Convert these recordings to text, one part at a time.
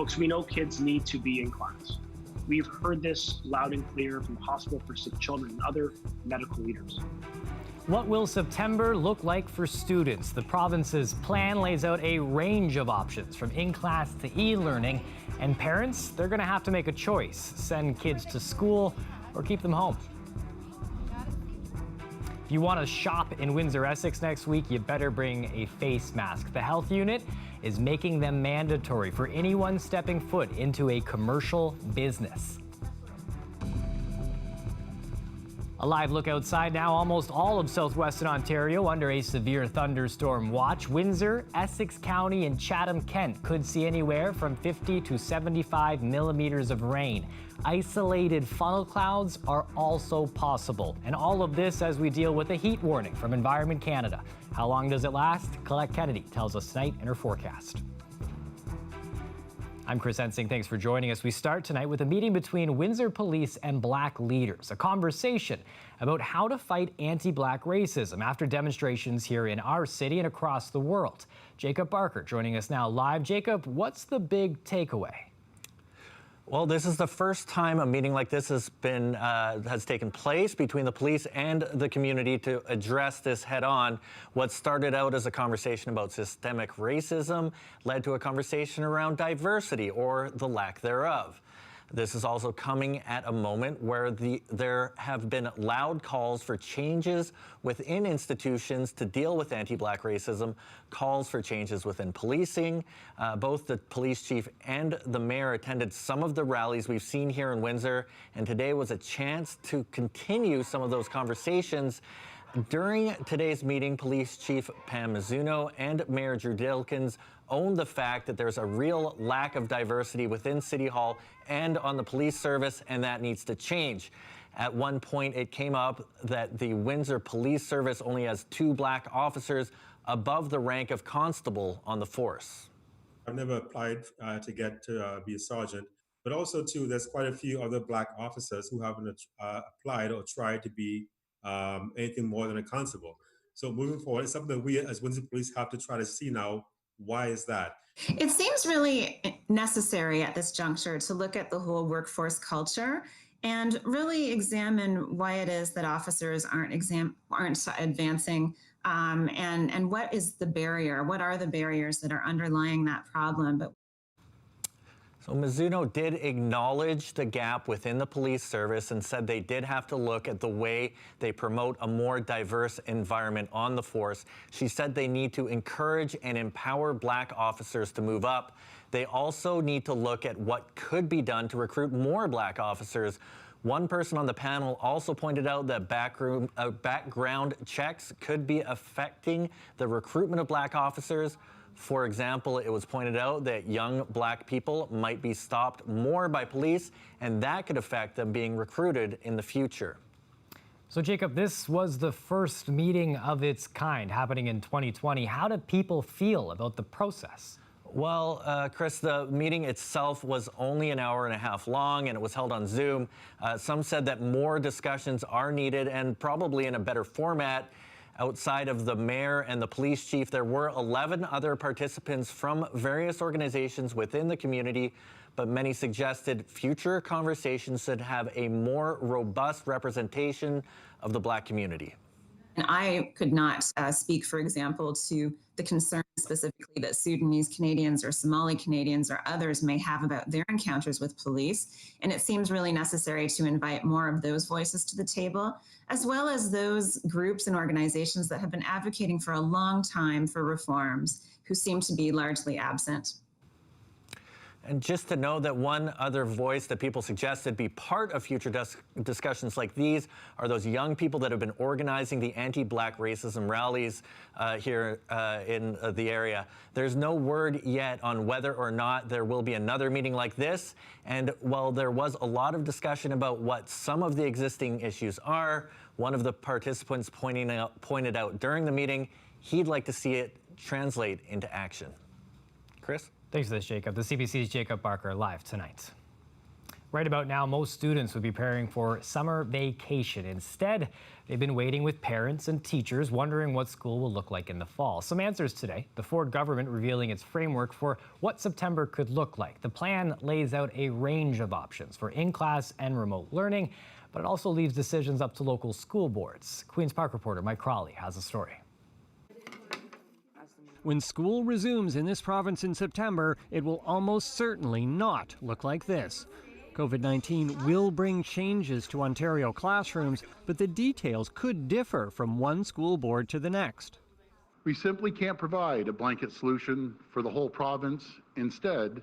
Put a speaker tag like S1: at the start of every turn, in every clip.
S1: Folks, we know kids need to be in class. We've heard this loud and clear from the Hospital for Sick Children and other medical leaders.
S2: What will September look like for students? The province's plan lays out a range of options, from in-class to e-learning, and parents, they're going to have to make a choice: send kids to school or keep them home. If you want to shop in Windsor, Essex next week, you better bring a face mask. The health unit is making them mandatory for anyone stepping foot into a commercial business. A live look outside now. Almost all of southwestern Ontario under a severe thunderstorm watch. Windsor, Essex County, and Chatham, Kent could see anywhere from 50 to 75 millimeters of rain. Isolated funnel clouds are also possible. And all of this as we deal with a heat warning from Environment Canada. How long does it last? Colette Kennedy tells us tonight in her forecast. I'm Chris Ensing. Thanks for joining us. We start tonight with a meeting between Windsor police and Black leaders, a conversation about how to fight anti-Black racism after demonstrations here in our city and across the world. Jacob Barker joining us now live. Jacob, what's the big takeaway?
S3: Well, this is the first time a meeting like this has taken place between the police and the community to address this head on. What started out as a conversation about systemic racism led to a conversation around diversity, or the lack thereof. This is also coming at a moment where there have been loud calls for changes within institutions to deal with anti-Black racism, calls for changes within policing. Both the police chief and the mayor attended some of the rallies we've seen here in Windsor, and today was a chance to continue some of those conversations. During today's meeting, Police Chief Pam Mizuno and Mayor Drew Dilkins owned the fact that there's a real lack of diversity within City Hall and on the police service, and that needs to change. At one point, it came up that the Windsor Police Service only has 2 Black officers above the rank of constable on the force.
S4: I've never applied to get to be a sergeant, but also too, there's quite a few other Black officers who haven't applied or tried to be anything more than a constable. So moving forward, it's something that we as Windsor Police have to try to see now. Why is that?
S5: It seems really necessary at this juncture to look at the whole workforce culture and really examine why it is that officers aren't advancing, and what is the barrier? What are the barriers that are underlying that problem?
S3: So Mizuno did acknowledge the gap within the police service and said they did have to look at the way they promote a more diverse environment on the force. She said they need to encourage and empower Black officers to move up. They also need to look at what could be done to recruit more Black officers. One person on the panel also pointed out that background checks could be affecting the recruitment of Black officers. For example, it was pointed out that young Black people might be stopped more by police, and that could affect them being recruited in the future.
S2: So, Jacob, this was the first meeting of its kind happening in 2020. How do people feel about the process?
S3: Well, Chris, the meeting itself was only an hour and a half long, and it was held on Zoom. Some said that more discussions are needed, and probably in a better format. Outside of the mayor and the police chief, there were 11 other participants from various organizations within the community, but many suggested future conversations should have a more robust representation of the Black community.
S5: And I could not speak, for example, to the concerns specifically that Sudanese Canadians or Somali Canadians or others may have about their encounters with police. And it seems really necessary to invite more of those voices to the table, as well as those groups and organizations that have been advocating for a long time for reforms who seem to be largely absent.
S3: And just to know that one other voice that people suggested be part of future discussions like these are those young people that have been organizing the anti-Black racism rallies here in the area. There's no word yet on whether or not there will be another meeting like this. And while there was a lot of discussion about what some of the existing issues are, one of the participants pointed out during the meeting he'd like to see it translate into action. Chris?
S2: Thanks for this, Jacob. The CBC's Jacob Barker live tonight. Right about now, most students would be preparing for summer vacation. Instead, they've been waiting with parents and teachers, wondering what school will look like in the fall. Some answers today. The Ford government revealing its framework for what September could look like. The plan lays out a range of options for in-class and remote learning, but it also leaves decisions up to local school boards. Queen's Park reporter Mike Crawley has a story.
S6: When school resumes in this province in September, it will almost certainly not look like this. COVID-19 will bring changes to Ontario classrooms, but the details could differ from one school board to the next.
S7: We simply can't provide a blanket solution for the whole province. Instead,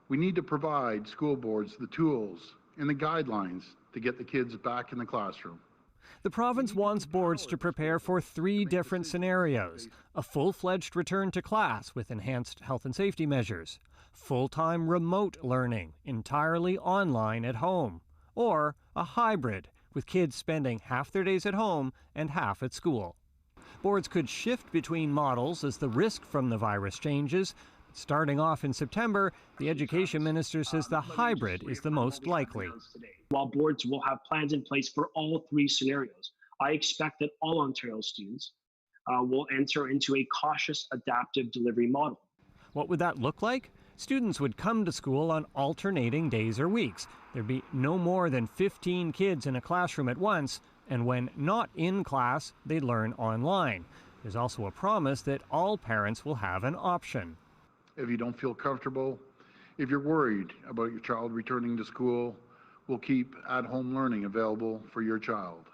S7: we need to provide school boards the tools and the guidelines to get the kids back in the classroom.
S6: The province wants boards to prepare for 3 different scenarios: a full-fledged return to class with enhanced health and safety measures, full-time remote learning, entirely online at home, or a hybrid, with kids spending half their days at home and half at school. Boards could shift between models as the risk from the virus changes. Starting off in September, the Education Minister says the hybrid is the most likely.
S1: While boards will have plans in place for all 3 scenarios, I expect that all Ontario students will enter into a cautious adaptive delivery model.
S6: What would that look like? Students would come to school on alternating days or weeks. There'd be no more than 15 kids in a classroom at once, and when not in class, they'd learn online. There's also a promise that all parents will have an option.
S7: If you don't feel comfortable, if you're worried about your child returning to school, we'll keep at-home learning available for your child.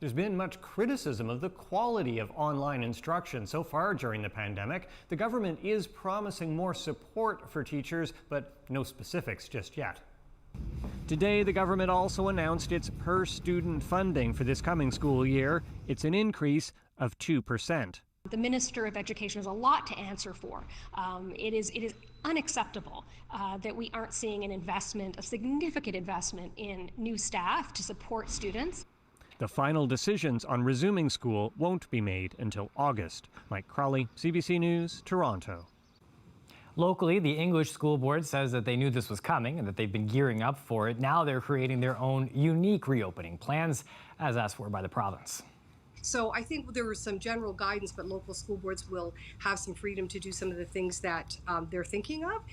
S6: There's been much criticism of the quality of online instruction so far during the pandemic. The government is promising more support for teachers, but no specifics just yet. Today, the government also announced its per-student funding for this coming school year. It's an increase of 2%.
S8: The Minister of Education has a lot to answer for. It is unacceptable that we aren't seeing an investment, a significant investment in new staff to support students.
S6: The final decisions on resuming school won't be made until August. Mike Crawley, CBC News, Toronto.
S2: Locally, the English School Board says that they knew this was coming and that they've been gearing up for it. Now they're creating their own unique reopening plans, as asked for by the province.
S9: So I think there was some general guidance, but local school boards will have some freedom to do some of the things that they're thinking of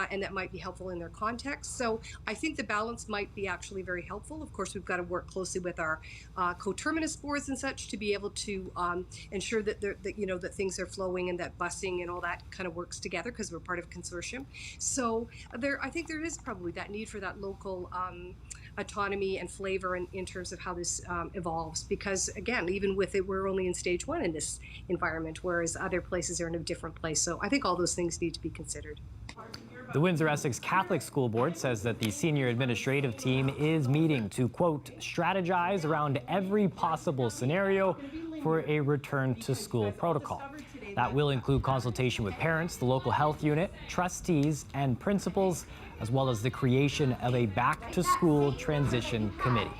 S9: and that might be helpful in their context. So I think the balance might be actually very helpful. Of course, we've got to work closely with our coterminous boards and such to be able to ensure that, that things are flowing and that busing and all that kind of works together because we're part of a consortium. So I think there is probably that need for that local autonomy and flavor in terms of how this evolves, because again, even with it, we're only in stage 1 in this environment, whereas other places are in a different place. So I think all those things need to be considered.
S2: The Windsor-Essex Catholic School Board says that the senior administrative team is meeting to, quote, strategize around every possible scenario for a return to school protocol. That will include consultation with parents, the local health unit, trustees, and principals, as well as the creation of a back-to-school transition committee.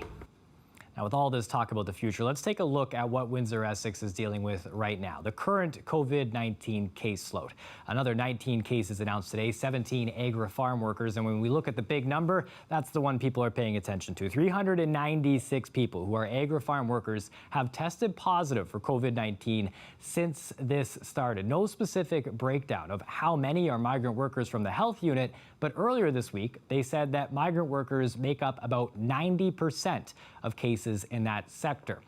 S2: Now, with all this talk about the future, let's take a look at what Windsor-Essex is dealing with right now. The current COVID-19 caseload. Another 19 cases announced today, 17 Agra farm workers. And when we look at the big number, that's the one people are paying attention to. 396 people who are Agra farm workers have tested positive for COVID-19 since this started. No specific breakdown of how many are migrant workers from the health unit, but earlier this week, they said that migrant workers make up about 90% of cases in that sector.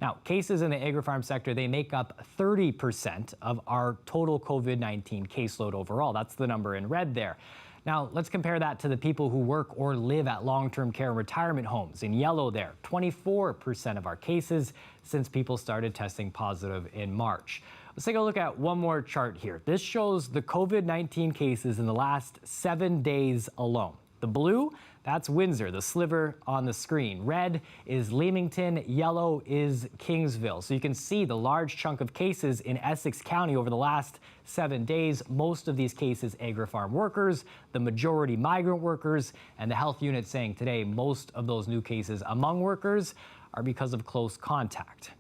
S2: Now, cases in the agri-farm sector, they make up 30% of our total COVID-19 caseload overall. That's the number in red there. Now, let's compare that to the people who work or live at long-term care and retirement homes. In yellow there, 24% of our cases since people started testing positive in March. Let's take a look at one more chart here. This shows the COVID-19 cases in the last 7 days alone. The blue, that's Windsor, the sliver on the screen. Red is Leamington, yellow is Kingsville. So you can see the large chunk of cases in Essex County over the last 7 days. Most of these cases agri-farm workers, the majority migrant workers, and the health unit saying today most of those new cases among workers are because of close contact.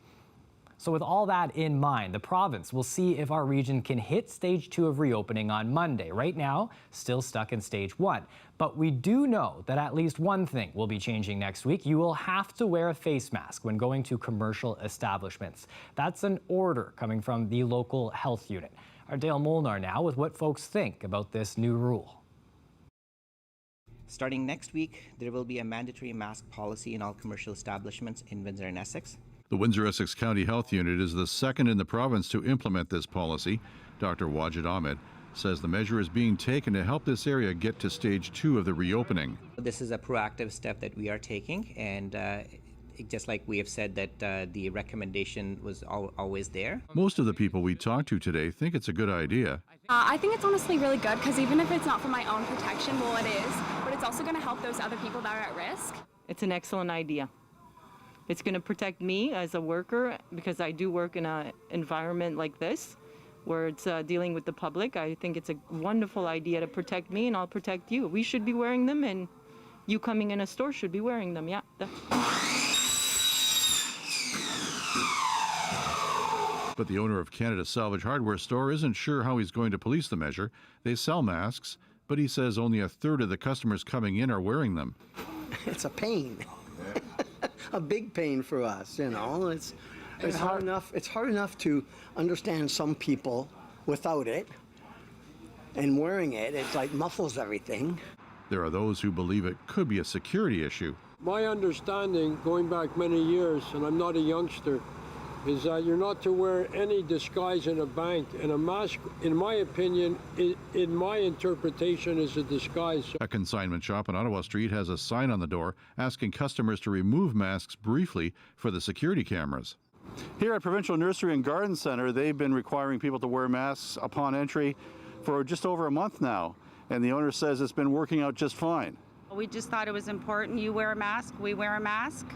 S2: So with all that in mind, the province will see if our region can hit stage 2 of reopening on Monday. Right now, still stuck in stage 1. But we do know that at least one thing will be changing next week. You will have to wear a face mask when going to commercial establishments. That's an order coming from the local health unit. Our Dale Molnar now with what folks think about this new rule.
S10: Starting next week, there will be a mandatory mask policy in all commercial establishments in Windsor and Essex.
S11: The Windsor-Essex County Health Unit is the second in the province to implement this policy. Dr. Wajid Ahmed says the measure is being taken to help this area get to stage 2 of the reopening.
S10: This is a proactive step that we are taking, and just like we have said that the recommendation was always there.
S11: Most of the people we talked to today think it's a good idea.
S12: I think it's honestly really good because even if it's not for my own protection, well, it is, but it's also going to help those other people that are at risk.
S13: It's an excellent idea. It's going to protect me as a worker because I do work in an environment like this where it's dealing with the public. I think it's a wonderful idea to protect me, and I'll protect you. We should be wearing them, and you coming in a store should be wearing them, yeah.
S11: But the owner of Canada's Salvage Hardware store isn't sure how he's going to police the measure. They sell masks, but he says only a third of the customers coming in are wearing them.
S14: It's a pain. A big pain for us, you know. It's hard enough. It's hard enough to understand some people without it, and wearing it, it's like muffles everything.
S11: There are those who believe it could be a security issue.
S15: My understanding, going back many years, and I'm not a youngster, is that you're not to wear any disguise in a bank, and a mask, in my opinion, in my interpretation, is a disguise.
S11: A consignment shop on Ottawa Street has a sign on the door asking customers to remove masks briefly for the security cameras.
S16: Here at Provincial Nursery and Garden Centre, they've been requiring people to wear masks upon entry for just over a month now, and the owner says it's been working out just fine.
S17: We just thought it was important. You wear a mask, we wear a mask,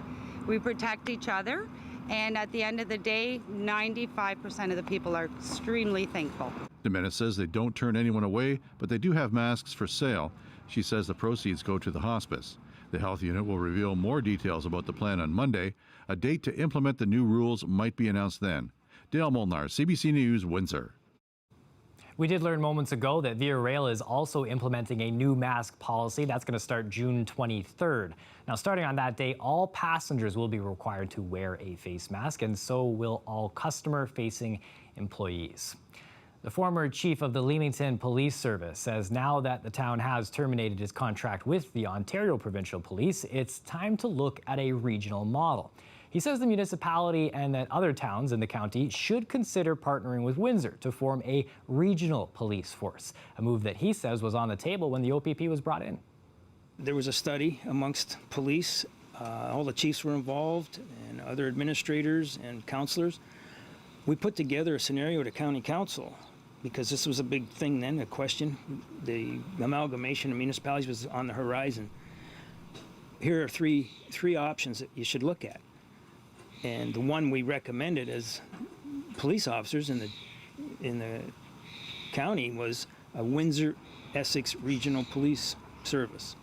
S17: we protect each other. And at the end of the day, 95% of the people are extremely thankful.
S11: Jimenez says they don't turn anyone away, but they do have masks for sale. She says the proceeds go to the hospice. The health unit will reveal more details about the plan on Monday. A date to implement the new rules might be announced then. Dale Molnar, CBC News, Windsor.
S2: We did learn moments ago that Via Rail is also implementing a new mask policy. That's going to start June 23rd. Now, starting on that day, all passengers will be required to wear a face mask, and so will all customer-facing employees. The former chief of the Leamington Police Service says now that the town has terminated its contract with the Ontario Provincial Police, it's time to look at a regional model. He says the municipality and that other towns in the county should consider partnering with Windsor to form a regional police force, a move that he says was on the table when the OPP was brought in.
S18: There was a study amongst police, all the chiefs were involved, and other administrators and councillors. We put together a scenario to county council because this was a big thing then, a question. The amalgamation of municipalities was on the horizon. Here are three options that you should look at. And the one we recommended as police officers in the county was a Windsor-Essex Regional Police Service.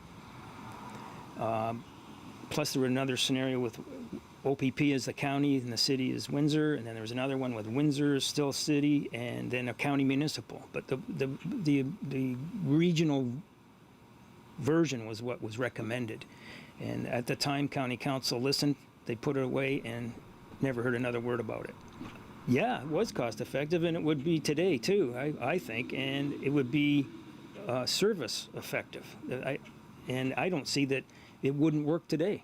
S18: Plus there was another scenario with OPP as the county and the city is Windsor, and then there was another one with Windsor still city, and then a county municipal. But the regional version was what was recommended. And at the time, county council listened. They put it away and never heard another word about it. Yeah, it was cost effective, and it would be today too, I think, and it would be service effective. And I don't see that it wouldn't work today.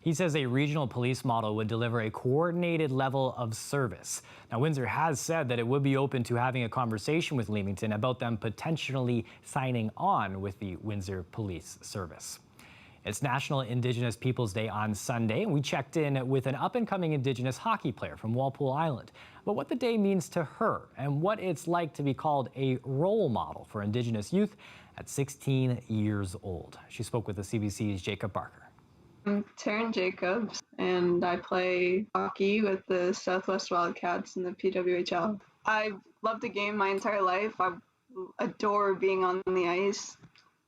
S2: He says a regional police model would deliver a coordinated level of service. Now, Windsor has said that it would be open to having a conversation with Leamington about them potentially signing on with the Windsor Police Service. It's National Indigenous Peoples Day on Sunday, and we checked in with an up-and-coming Indigenous hockey player from Walpole Island about what the day means to her and what it's like to be called a role model for Indigenous youth at 16 years old. She spoke with the CBC's Jacob Barker.
S19: I'm Taryn Jacobs, and I play hockey with the Southwest Wildcats in the PWHL. I've loved the game my entire life. I adore being on the ice.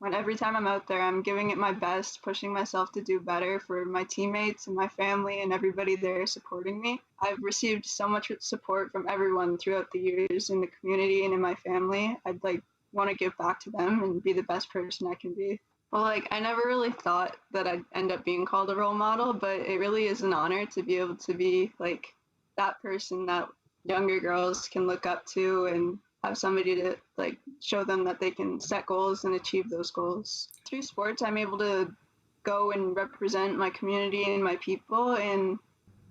S19: when every time I'm out there, I'm giving it my best, pushing myself to do better for my teammates and my family and everybody there supporting me. I've received so much support from everyone throughout the years in the community and in my family. I'd want to give back to them and be the best person I can be. Well, I never really thought that I'd end up being called a role model, but it really is an honor to be able to be that person that younger girls can look up to and have somebody to show them that they can set goals and achieve those goals. Through sports, I'm able to go and represent my community and my people. And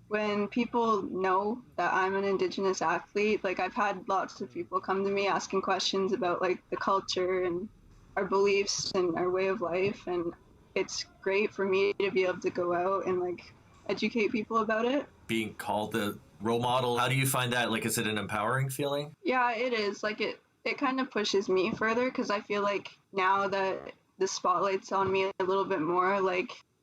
S19: when people know that I'm an Indigenous athlete, I've had lots of people come to me asking questions about the culture and our beliefs and our way of life. And it's great for me to be able to go out and educate people about it.
S3: Being called the role model, how do you find that? Is it an empowering feeling?
S19: Yeah, it is. It kind of pushes me further because I feel now that the spotlight's on me a little bit more,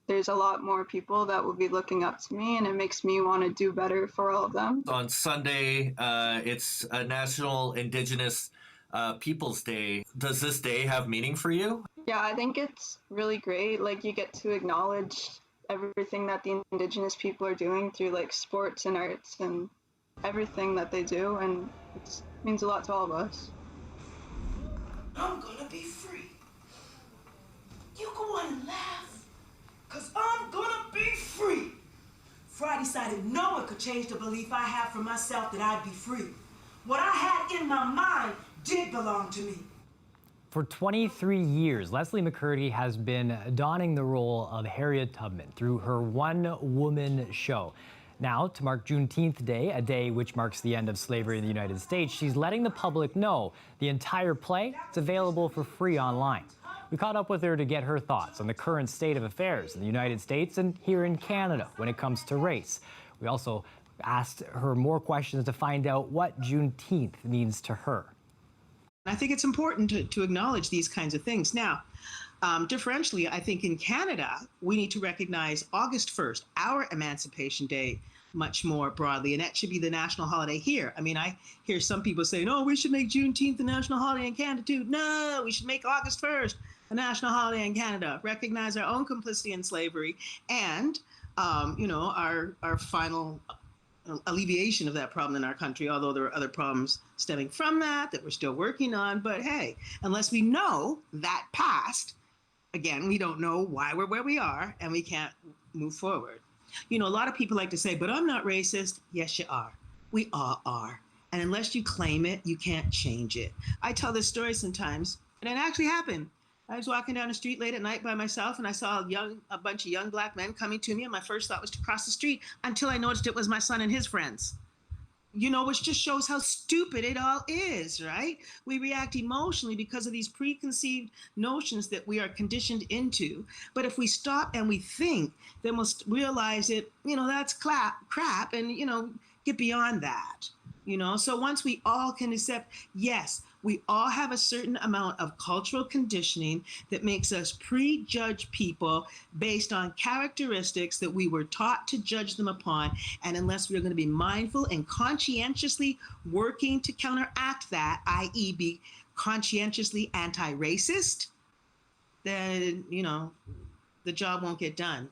S19: there's a lot more people that will be looking up to me, and it makes me want to do better for all of them.
S3: On Sunday, it's a National Indigenous Peoples Day. Does this day have meaning for you?
S19: Yeah, I think it's really great. You get to acknowledge everything that the Indigenous people are doing through sports and arts and everything that they do, and it means a lot to all of us.
S20: I'm gonna be free. You go on and laugh, cause I'm gonna be free. Fry decided no one could change the belief I have for myself that I'd be free. What I had in my mind did belong to me.
S2: For 23 years, Leslie McCurdy has been donning the role of Harriet Tubman through her one-woman show. Now, to mark Juneteenth Day, a day which marks the end of slavery in the United States, she's letting the public know the entire play is available for free online. We caught up with her to get her thoughts on the current state of affairs in the United States and here in Canada when it comes to race. We also asked her more questions to find out what Juneteenth means to her.
S21: I think it's important to acknowledge these kinds of things. Now, differentially, I think in Canada, we need to recognize August 1st, our Emancipation Day, much more broadly, and that should be the national holiday here. I mean, I hear some people saying, oh, we should make Juneteenth a national holiday in Canada too. No, we should make August 1st a national holiday in Canada, recognize our own complicity in slavery and, our final alleviation of that problem in our country, although there are other problems stemming from that we're still working on. But hey, unless we know that past, again, we don't know why we're where we are and we can't move forward. A lot of people like to say, but I'm not racist. Yes, you are. We all are. And unless you claim it, you can't change it. I tell this story sometimes, and it actually happened. I was walking down the street late at night by myself, and I saw a bunch of young black men coming to me, and my first thought was to cross the street until I noticed it was my son and his friends. Which just shows how stupid it all is, right? We react emotionally because of these preconceived notions that we are conditioned into. But if we stop and we think, then we'll realize it, that's crap, and, get beyond that. So once we all can accept, yes, we all have a certain amount of cultural conditioning that makes us prejudge people based on characteristics that we were taught to judge them upon. And unless we're going to be mindful and conscientiously working to counteract that, i.e. be conscientiously anti-racist, then, the job won't get done.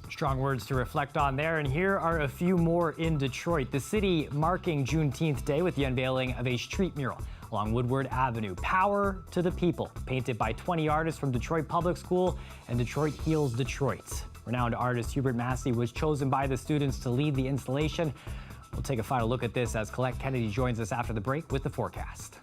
S2: Strong words to reflect on there, and here are a few more in Detroit. The city marking Juneteenth Day with the unveiling of a street mural along Woodward Avenue. Power to the People, painted by 20 artists from Detroit Public School and Detroit Heals Detroit. Renowned artist Hubert Massey was chosen by the students to lead the installation. We'll take a final look at this as Colette Kennedy joins us after the break with the forecast.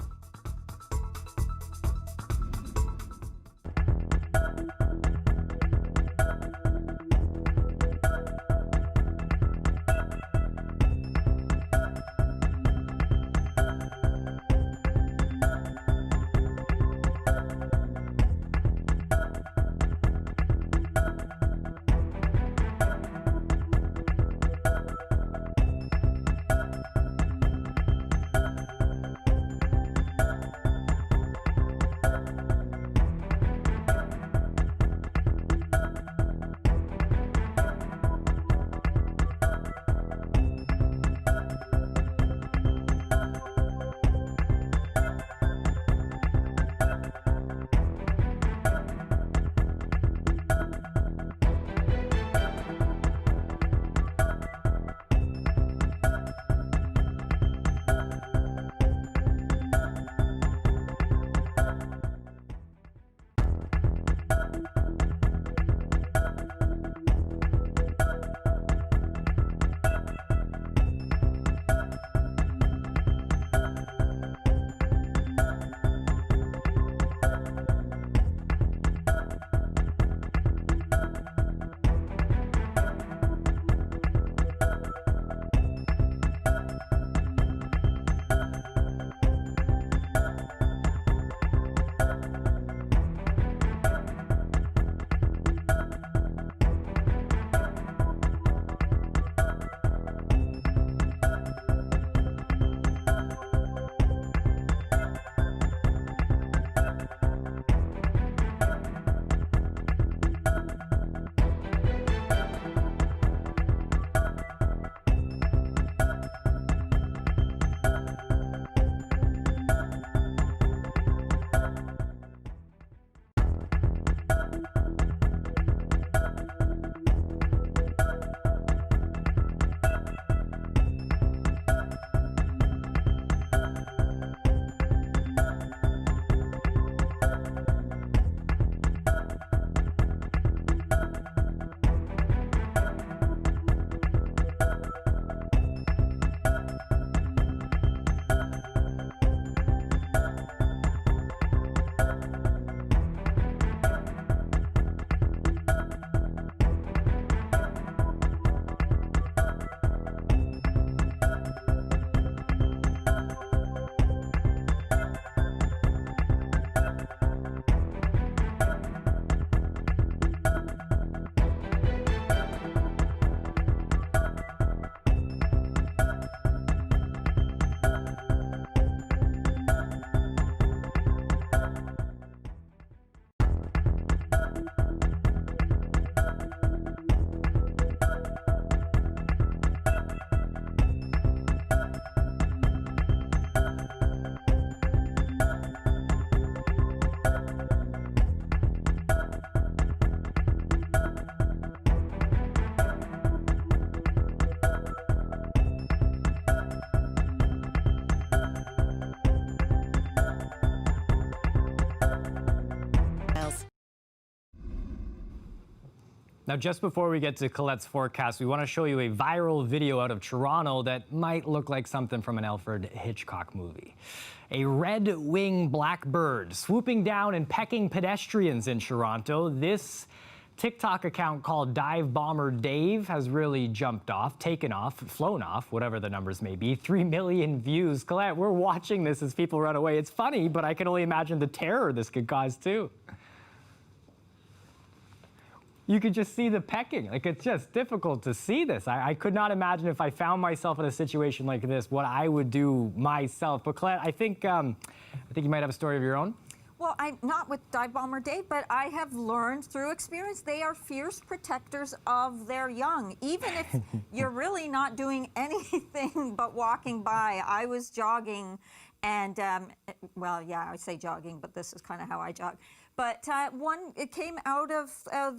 S2: Now, just before we get to Colette's forecast, we want to show you a viral video out of Toronto that might look like something from an Alfred Hitchcock movie. A red-winged blackbird swooping down and pecking pedestrians in Toronto. This TikTok account called Dive Bomber Dave has really jumped off, taken off, flown off, whatever the numbers may be. 3 million views. Colette, we're watching this as people run away. It's funny, but I can only imagine the terror this could cause too. You could just see the pecking. Like, it's just difficult to see this. I could not imagine if I found myself in a situation like this, what I would do myself. But Colette, I think you might have a story of your own.
S4: Well, I'm not with Dive Bomber Dave, but I have learned through experience they are fierce protectors of their young, even if you're really not doing anything but walking by. I was jogging and, well, yeah, I say jogging, but this is kind of how I jog. But it came out of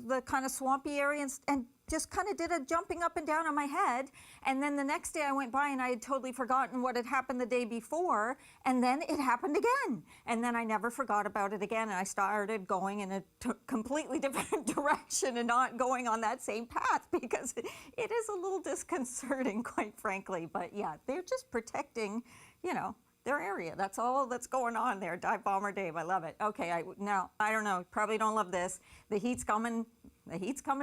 S4: the kind of swampy area and just kind of did a jumping up and down on my head. And then the next day I went by and I had totally forgotten what had happened the day before. And then it happened again. And then I never forgot about it again. And I started going in a completely different direction and not going on that same path because it is a little disconcerting, quite frankly. But yeah, they're just protecting, you know, their area. That's all that's going on there. Dive Bomber Dave, I love it. Okay, now, I don't know, probably don't love this. The heat's coming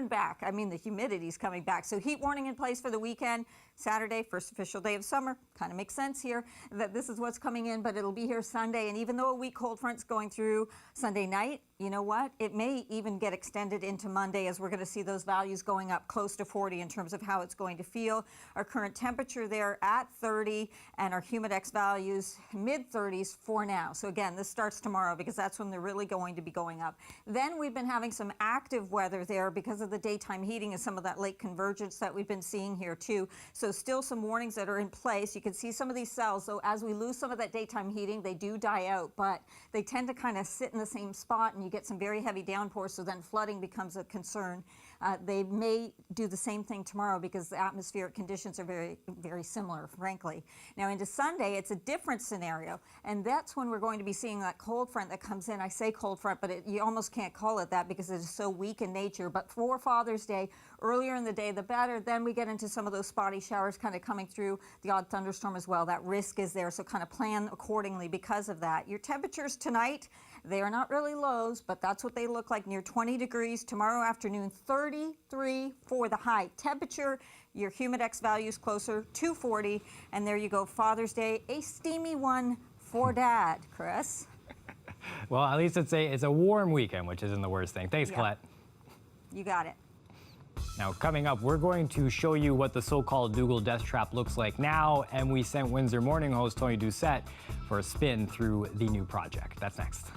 S4: back. I mean, the humidity's coming back. So heat warning in place for the weekend. Saturday, first official day of summer. Kind of makes sense here that this is what's coming in, but it'll be here Sunday. And even though a weak cold front's going through Sunday night, you know what? It may even get extended into Monday as we're going to see those values going up close to 40 in terms of how it's going to feel. Our current temperature there at 30 and our humidex values mid-30s for now. So again, this starts tomorrow because that's when they're really going to be going up. Then we've been having some active weather there because of the daytime heating and some of that late convergence that we've been seeing here too. So still some warnings that are in place. You can see some of these cells. So as we lose some of that daytime heating, they do die out, but they tend to kind of sit in the same spot and you get some very heavy downpours, so then flooding becomes a concern. They may do the same thing tomorrow because the atmospheric conditions are very, very similar, frankly. Now into Sunday, it's a different scenario, and that's when we're going to be seeing that cold front that comes in. I say cold front, but you almost can't call it that because it is so weak in nature. But for Father's Day, earlier in the day, the better. Then we get into some of those spotty showers kind of coming through, the odd thunderstorm as well. That risk is there, so kind of plan accordingly because of that. Your temperatures tonight, they are not really lows, but that's what they look like, near 20 degrees. Tomorrow afternoon, 33 for the high temperature. Your humidex values closer to 40. And there you go, Father's Day, a steamy one for Dad, Chris.
S2: Well, at least it's a warm weekend, which isn't the worst thing. Thanks, Colette.
S4: You got it.
S2: Now, coming up, we're going to show you what the so-called Dougal Death Trap looks like now, and we sent Windsor morning host Tony Doucette for a spin through the new project. That's next.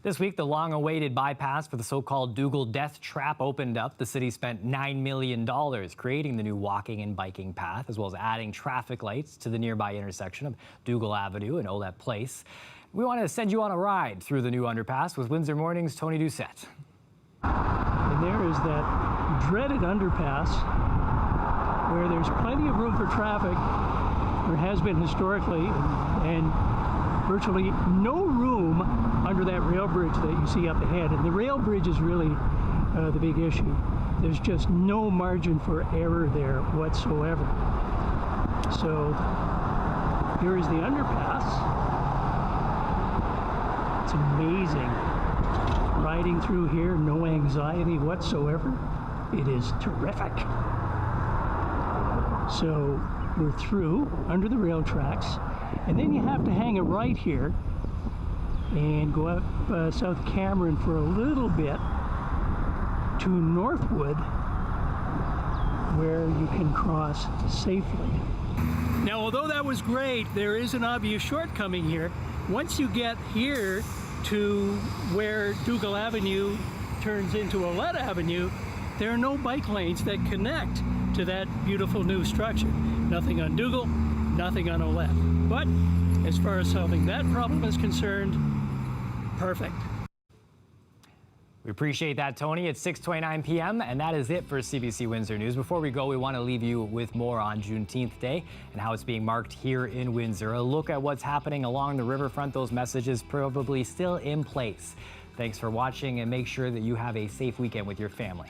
S2: This week, the long-awaited bypass for the so-called Dougal death trap opened up. The city spent $9 million creating the new walking and biking path, as well as adding traffic lights to the nearby intersection of Dougal Avenue and Olette Place. We want to send you on a ride through the new underpass with Windsor Morning's Tony Doucette.
S5: And there is that dreaded underpass where there's plenty of room for traffic. There has been historically, and virtually no room under that rail bridge that you see up ahead. And the rail bridge is really the big issue. There's just no margin for error there whatsoever. So here is the underpass. It's amazing. Riding through here, no anxiety whatsoever. It is terrific. So we're through under the rail tracks, and then you have to hang a right here and go up South Cameron for a little bit to Northwood, where you can cross safely. Now, although that was great, there is an obvious shortcoming here. Once you get here to where Dougal Avenue turns into Olette Avenue, there are no bike lanes that connect to that beautiful new structure. Nothing on Dougal, nothing on Olette. But as far as solving that problem is concerned, perfect.
S2: We appreciate that, Tony. It's 6:29 p.m. and that is it for CBC Windsor News. Before we go, we want to leave you with more on Juneteenth Day and how it's being marked here in Windsor. A look at what's happening along the riverfront. Those messages probably still in place. Thanks for watching, and make sure that you have a safe weekend with your family.